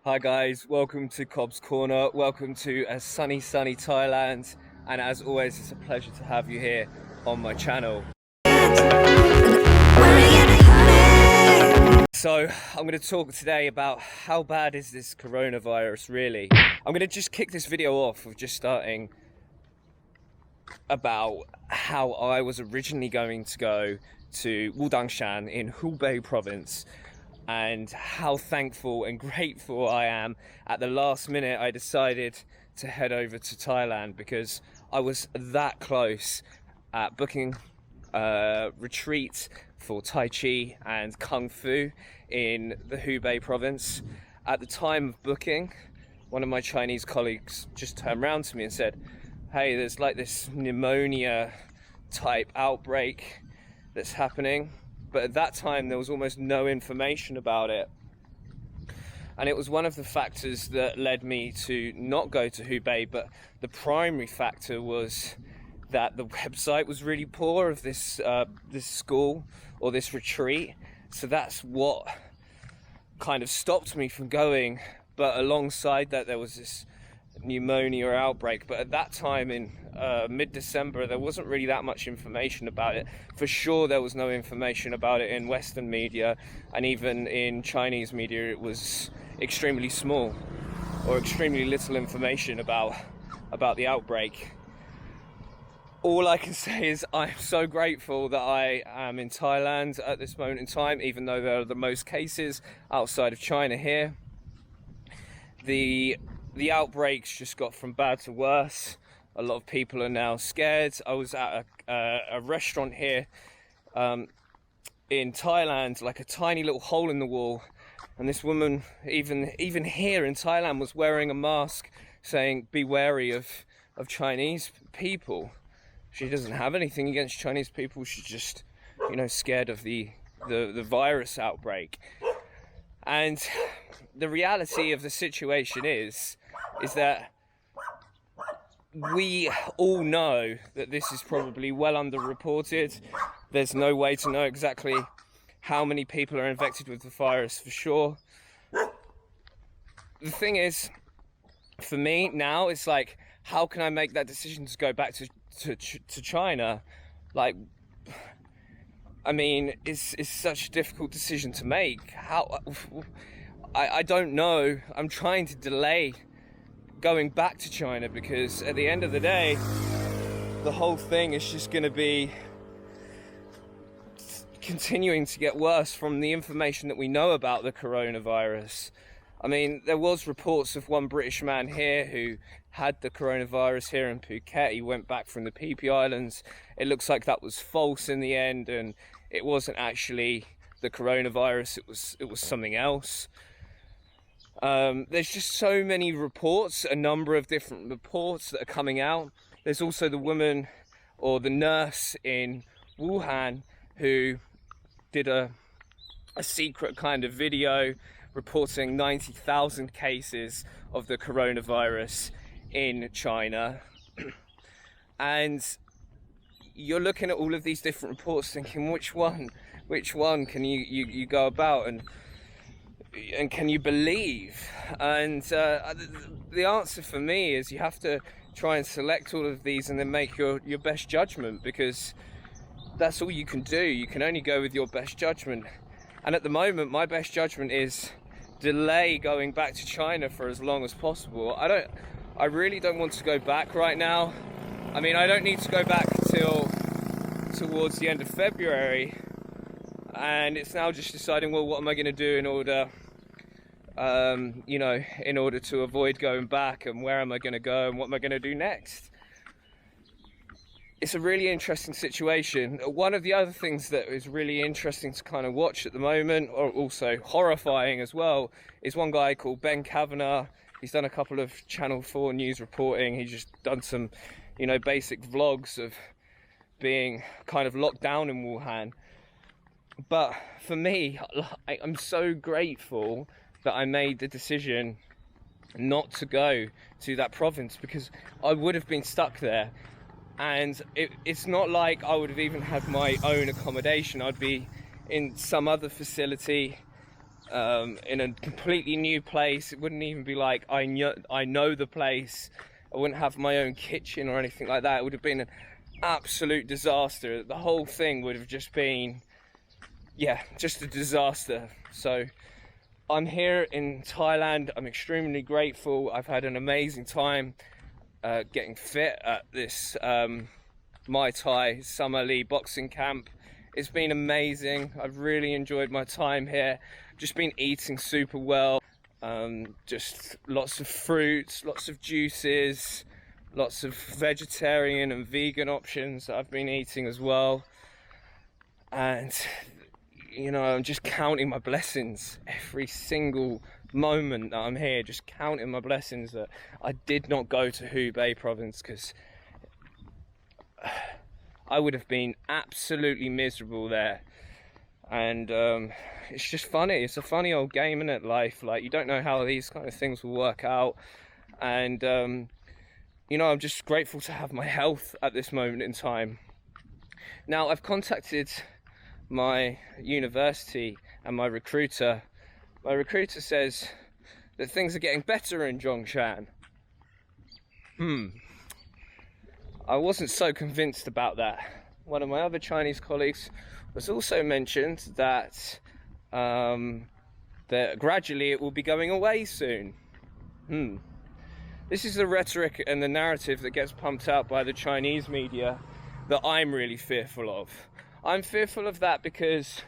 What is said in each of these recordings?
Hi guys, welcome to Cobb's Corner, welcome to a sunny Thailand, and as always it's a pleasure to have you here on my channel. So I'm going to talk today about how bad is this coronavirus really. I'm going to just kick this video off with just starting about how I was originally going to go to Wuhan in Hubei province, and how thankful and grateful I am at the last minute I decided to head over to Thailand, because I was that close at booking a retreat for Tai Chi and Kung Fu in the Hubei province. At the time of booking, one of my Chinese colleagues just turned around to me and said, hey, there's like this pneumonia type outbreak that's happening. But at that time there was almost no information about it, and it was one of the factors that led me to not go to Hubei. But the primary factor was that the website was really poor of this school or this retreat, so that's what kind of stopped me from going. But alongside that there was this pneumonia outbreak, but at that time in mid-December there wasn't really that much information about it. For sure there was no information about it in Western media, and even in Chinese media it was extremely small, or extremely little information about the outbreak. All I can say is I'm so grateful that I am in Thailand at this moment in time, even though there are the most cases outside of China here. The outbreaks just got from bad to worse. A lot of people are now scared. I was at a restaurant here in Thailand, like a tiny little hole in the wall, and this woman, even here in Thailand, was wearing a mask saying, be wary of Chinese people. She doesn't have anything against Chinese people, she's just, scared of the virus outbreak. And the reality of the situation is that we all know that this is probably well underreported. There's no way to know exactly how many people are infected with the virus for sure. The thing is, for me now, it's like, how can I make that decision to go back to China? Like, I mean, it's such a difficult decision to make. I don't know. I'm trying to delay going back to China, because at the end of the day, the whole thing is just going to be continuing to get worse from the information that we know about the coronavirus. I mean, there was reports of one British man here who had the coronavirus here in Phuket. He went back from the PP Islands. It looks like that was false in the end, and it wasn't actually the coronavirus, it was something else. There's just so many reports, a number of different reports that are coming out. There's also the woman, or the nurse in Wuhan, who did a secret kind of video reporting 90,000 cases of the coronavirus in China. And you're looking at all of these different reports thinking, which one can you go about and can you believe? And the answer for me is you have to try and select all of these and then make your best judgment, because that's all you can do. You can only go with your best judgment. And at the moment, my best judgment is delay going back to China for as long as possible. I really don't want to go back right now. I mean, I don't need to go back till towards the end of February, and it's now just deciding, well, what am I going to do in order in order to avoid going back, and where am I going to go, and what am I going to do next? It's a really interesting situation. One of the other things that is really interesting to kind of watch at the moment, or also horrifying as well, is one guy called Ben Kavanagh. He's done a couple of Channel 4 news reporting. He's just done some, basic vlogs of being kind of locked down in Wuhan. But for me, I'm so grateful that I made the decision not to go to that province, because I would have been stuck there. And it's not like I would have even had my own accommodation. I'd be in some other facility in a completely new place. It wouldn't even be like I know the place. I wouldn't have my own kitchen or anything like that. It would have been an absolute disaster. The whole thing would have just been, yeah, just a disaster. So I'm here in Thailand. I'm extremely grateful. I've had an amazing time getting fit at this Muay Thai Summer Lee boxing camp. It's been amazing. I've really enjoyed my time here. Just been eating super well. Just lots of fruits, lots of juices, lots of vegetarian and vegan options that I've been eating as well. And you know, I'm just counting my blessings every single moment that I'm here, just counting my blessings that I did not go to Hubei province, because I would have been absolutely miserable there. And it's just funny. It's a funny old game, isn't it, life? Like, you don't know how these kind of things will work out. And you know, I'm just grateful to have my health at this moment in time. Now, I've contacted my university and my recruiter. My recruiter says that things are getting better in Zhongshan. I wasn't so convinced about that. One of my other Chinese colleagues was also mentioned that that gradually it will be going away soon. This is the rhetoric and the narrative that gets pumped out by the Chinese media that I'm really fearful of. I'm fearful of that because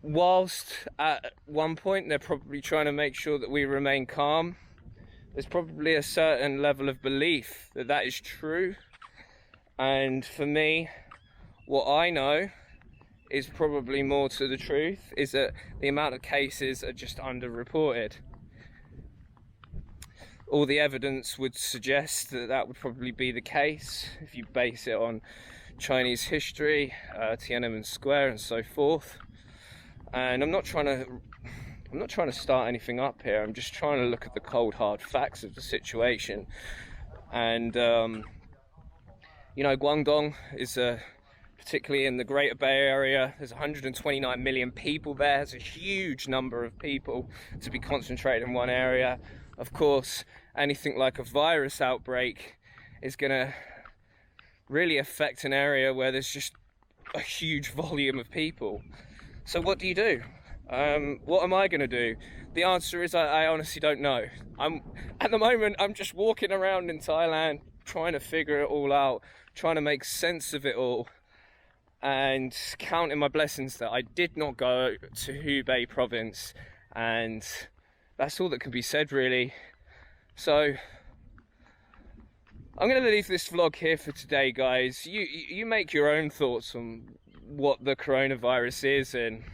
whilst at one point they're probably trying to make sure that we remain calm, there's probably a certain level of belief that that is true. And for me, what I know is probably more to the truth, is that the amount of cases are just underreported. All the evidence would suggest that that would probably be the case if you base it on Chinese history, Tiananmen Square and so forth. And I'm not trying to start anything up here. I'm just trying to look at the cold hard facts of the situation. And you know, Guangdong is particularly in the Greater Bay Area. There's 129 million people there. It's a huge number of people to be concentrated in one area. Of course, anything like a virus outbreak is going to really affect an area where there's just a huge volume of people. So what do you do? What am I going to do? The answer is I honestly don't know. At the moment, I'm just walking around in Thailand, trying to figure it all out, trying to make sense of it all, and counting my blessings that I did not go to Hubei province. And that's all that can be said, really. So I'm going to leave this vlog here for today, guys. You make your own thoughts on what the coronavirus is, and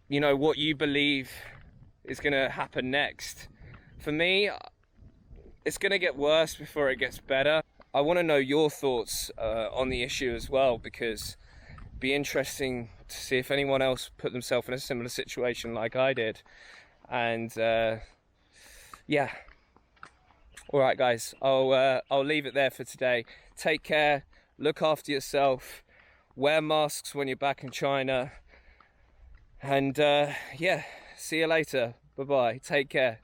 you know, what you believe is going to happen next. For me, it's going to get worse before it gets better. I want to know your thoughts on the issue as well, because it'd be interesting to see if anyone else put themselves in a similar situation like I did. And yeah. All right, guys, I'll leave it there for today. Take care, look after yourself, wear masks when you're back in China, and yeah, see you later. Bye-bye. Take care.